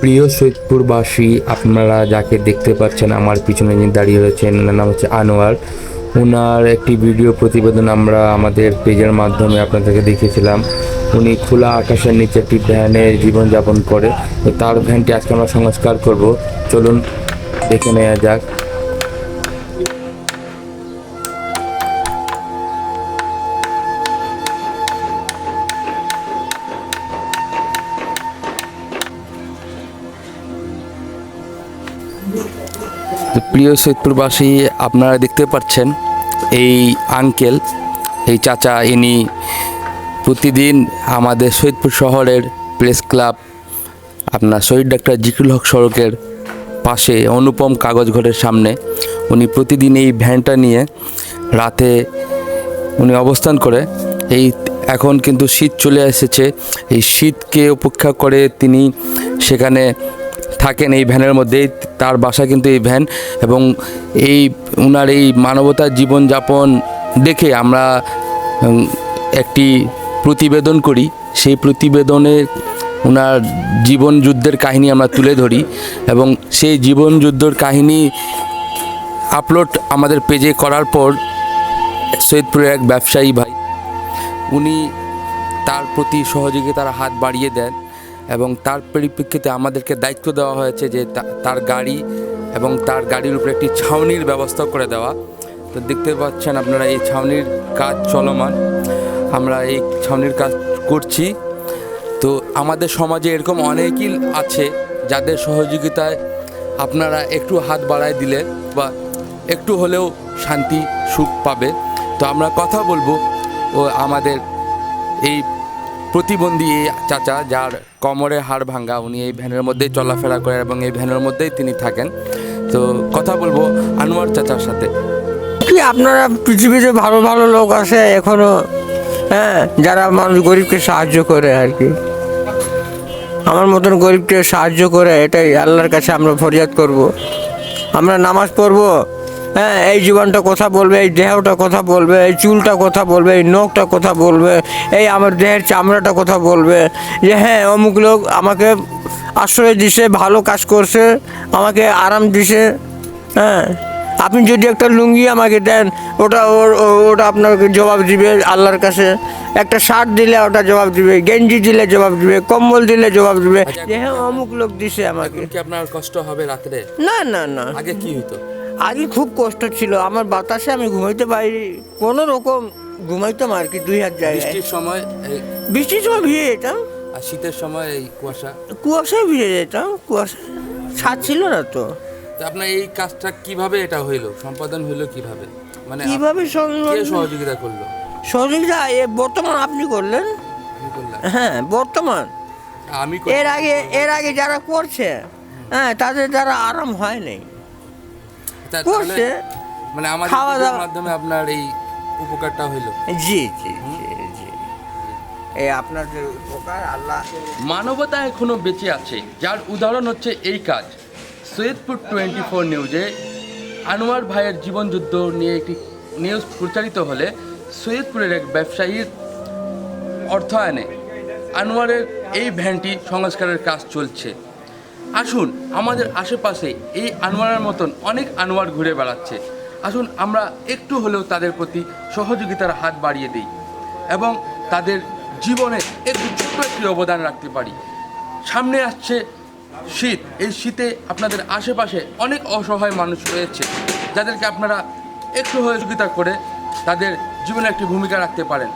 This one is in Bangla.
প্রিয় সৈয়দপুরবাসী, আপনারা যাকে দেখতে পাচ্ছেন আমার পিছনে যিনি দাঁড়িয়ে রয়েছেন, ওনার নাম হচ্ছে আনোয়ার। ওনার একটি ভিডিও প্রতিবেদন আমরা আমাদের পেজের মাধ্যমে আপনাদেরকে দেখিয়েছিলাম। উনি খোলা আকাশের নিচে একটি ভ্যানে জীবনযাপন করে, তো তার ভ্যানটি আজকে আমরা সংস্কার করব। চলুন দেখে নেওয়া যাক। তো প্রিয় সৈয়দপুরবাসী, আপনারা দেখতে পাচ্ছেন এই আঙ্কেল, এই চাচা, ইনি প্রতিদিন আমাদের সৈয়দপুর শহরের প্রেস ক্লাব, আপনার শহীদ ডাক্তার জিকিরুল হক সড়কের পাশে অনুপম কাগজ ঘরের সামনে উনি প্রতিদিন এই ভ্যানটা নিয়ে রাতে উনি অবস্থান করে। এই এখন কিন্তু শীত চলে এসেছে, এই শীতকে উপেক্ষা করে তিনি সেখানে থাকেন এই ভ্যানের মধ্যেই। তার বাসা কিন্তু এই ভ্যান, এবং এই উনার এই মানবতার জীবনযাপন দেখে আমরা একটি প্রতিবেদন করি। সেই প্রতিবেদনে ওনার জীবন যুদ্ধের কাহিনী আমরা তুলে ধরি, এবং সেই জীবন যুদ্ধের কাহিনী আপলোড আমাদের পেজে করার পর সৈয়দপুরের এক ব্যবসায়ী ভাই, উনি তার প্রতি সহযোগিতার হাত বাড়িয়ে দেন, এবং তার পরিপ্রেক্ষিতে আমাদেরকে দায়িত্ব দেওয়া হয়েছে যে তার গাড়ি এবং তার গাড়ির উপরে একটি ছাউনির ব্যবস্থা করে দেওয়া। তো দেখতে পাচ্ছেন আপনারা এই ছাউনির কাজ চলমান, আমরা এই ছাউনির কাজ করছি। তো আমাদের সমাজে এরকম অনেকেই আছে যাদের সহযোগিতায় আপনারা একটু হাত বাড়ায় দিলে বা একটু হলেও শান্তি সুখ পাবে। তো আমরা কথা বলবো ও আমাদের এই প্রতিবন্ধী এই চাচা, যার কোমরে হাড় ভাঙ্গা, উনি এই ভ্যানের মধ্যেই চলাফেরা করে এবং এই ভ্যানের মধ্যেই তিনি থাকেন। তো কথা বলবো আনোয়ার চাচার সাথে। কি আপনারা পৃথিবীতে ভালো ভালো লোক আছে এখনো, হ্যাঁ, যারা মানুষ গরিবকে সাহায্য করে আর কি। আমার মতন গরিবকে সাহায্য করে, এটাই আল্লাহর কাছে আমরা ফরিয়াদ করব। আমরা নামাজ পড়বো, হ্যাঁ, এই জীবনটা কথা বলবে, এই দেহটা কথা বলবে, এই চুলটা কথা বলবে, এই নখটা কথা বলবে, এই আমার দেহের চামড়াটা কথা বলবে যে হ্যাঁ অমুক লোক আমাকে আশ্রয় দিছে, ভালো কাজ করছে, আমাকে আরাম দিছে। হ্যাঁ, আপনি যদি একটা লুঙ্গি আমাকে দেন, ওটা ওটা আপনাকে জবাব দিবে আল্লাহর কাছে। একটা শার্ট দিলে ওটা জবাব দিবে, গেঞ্জি দিলে জবাব দিবে, কম্বল দিলে জবাব দিবে যে হ্যাঁ অমুক লোক দিছে আমাকে। কি আপনার কষ্ট হবে রাত্রে? না না না, আগে কি হতো? আগে খুব কষ্ট ছিল আমার, বাতাসে আমি ঘুমাইতে পারি, কোনো রকম ঘুমাইতাম আর কি, 2 হাত জায়গায়। বৃষ্টির সময় বৃষ্টির সময় ভিজে যেতাম, আর শীতের সময় এই কুয়াশায় ভিজে যেতাম, কুয়াশা ছাদ ছিল না তো। আপনার এই কাজটা কিভাবে এটা হইলো, সম্পাদন হইলো কিভাবে, মানে কিভাবে কে সহযোগিতা করলো? সহযোগিতা বর্তমান আপনি করলেন। আমি করলাম? হ্যাঁ বর্তমান, আমি এর আগে যারা করছে, হ্যাঁ, তাদের দ্বারা আরাম হয় নাই, করছে মানে আমাদের খাওয়া দাওয়ার মাধ্যমে আপনার এই উপকারটা হইলো। জি জি জি জি, এই আপনার যে উপকার আল্লাহ। মানবতা এখনো বেঁচে আছে, যার উদাহরণ হচ্ছে এই কাজ। সৈয়দপুর 24 নিউজে আনোয়ার ভাইয়ের জীবনযুদ্ধ নিয়ে একটি নিউজ প্রচারিত হলে সৈয়দপুরের এক ব্যবসায়ীর অর্থায়নে আনোয়ারের এই ভ্যানটি সংস্কারের কাজ চলছে। আসুন, আমাদের আশেপাশে এই আনোয়ারের মতন অনেক আনোয়ার ঘুরে বেড়াচ্ছে। আসুন আমরা একটু হলেও তাদের প্রতি সহযোগিতার হাত বাড়িয়ে দিই এবং তাদের জীবনে একটু ছোট্ট একটি অবদান রাখতে পারি। সামনে আসছে শীত, এই শীতে আপনাদের আশেপাশে অনেক অসহায় মানুষ রয়েছে, যাদেরকে আপনারা একটু সহযোগিতা করে তাদের জীবনে একটি ভূমিকা রাখতে পারেন।